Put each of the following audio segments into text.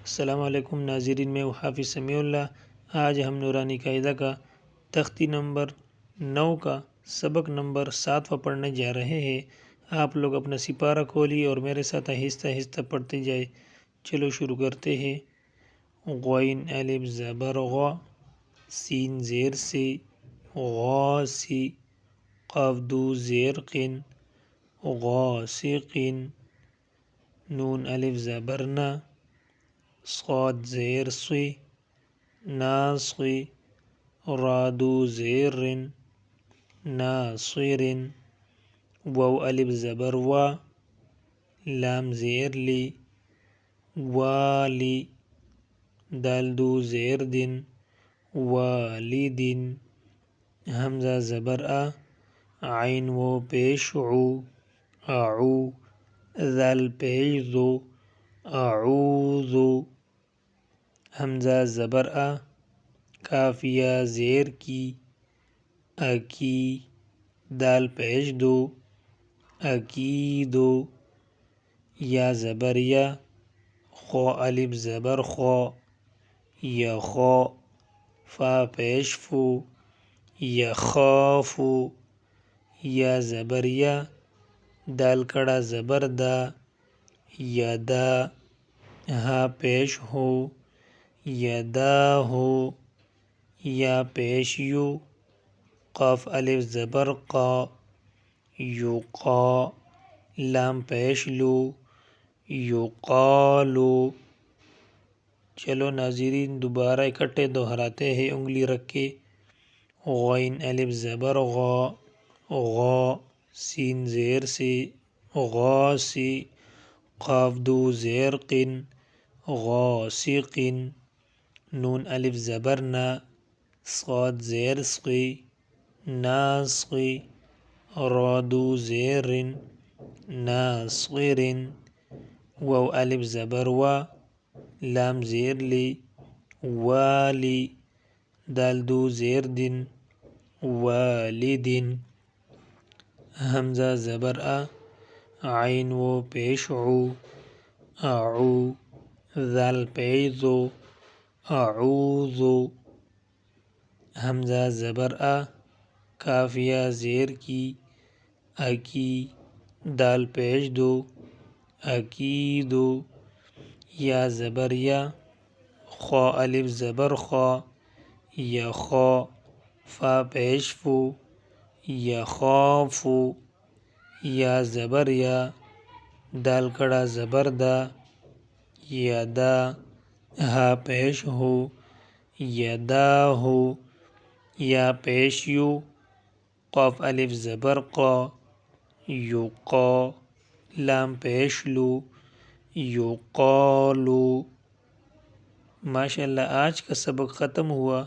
السلام علیکم ناظرین، میں حافظ سمیع اللہ۔ آج ہم نورانی قاعدہ کا تختی نمبر 9 کا سبق نمبر 7 پڑھنے جا رہے ہیں۔ آپ لوگ اپنا سپارہ کھولیے اور میرے ساتھ آہستہ آہستہ پڑھتے جائے۔ چلو شروع کرتے ہیں۔ غین الف زبر غ، سین زیر سے، غاسی، قاف دو زیر قن، غاسقن، نون الف زبر نا، صاد زیر صی، ناصی، رادو زیر رن، ناصرن، واو الف زبر وا، لام زیر لی، والی، دال دو زیر دن، والدن، حمزہ زبر آ، عین و پیش عو، اعو، ذال پیش ذو، اعوذو، حمزہ زبر آ، کافیہ زیر کی، اکی، دال پیش دو، اکیدو، یا زبر یا، خو الف زبر خو، یخو، فا پیش فو، یخافو، یا زبر یا، دال کڑا زبر دا، یدا، ہا پیش ہو، یداہو، یا پیش یو، قاف الف زبر قا، یقا، لام پیش لو، یقالو۔ چلو ناظرین دوبارہ اکٹھے دہراتے ہیں انگلی رکھ کے۔ غین الف زبر غا، غا، سین زیر سے، غاسی، قاف دو زیر قن، غاسقن، نون الف زبر نا، صاد زیر سقی، ناسقی، رادو زیر رن، ناصرن، واو الف زبر وا، لام زیر لی، والی، دال دو زیر دن، والدن، حمزہ زبر آ، عین و پیش عو، اعو، ذال پیش ذو، اعوذو، حمزہ زبر آ، کافیہ زیر کی، اکی، دال پیش دو، اکیدو، یا زبر یا، خو الف زبر خو، یخو، فا پیش فو، یخافو، یا زبر یا، دال کڑا زبر دا، یدا، ہا پیش ہو، یداہو، یا پیش یو، قاف الف زبر قا، یقا، لام پیش لو، یقالو۔ ماشاءاللہ آج کا سبق ختم ہوا۔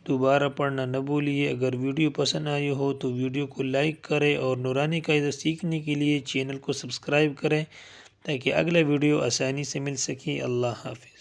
دوبارہ پڑھنا نہ بھولیے۔ اگر ویڈیو پسند آئی ہو تو ویڈیو کو لائک کریں اور نورانی قاعدہ سیکھنے کے لیے چینل کو سبسکرائب کریں تاکہ اگلا ویڈیو آسانی سے مل سکے۔ اللہ حافظ۔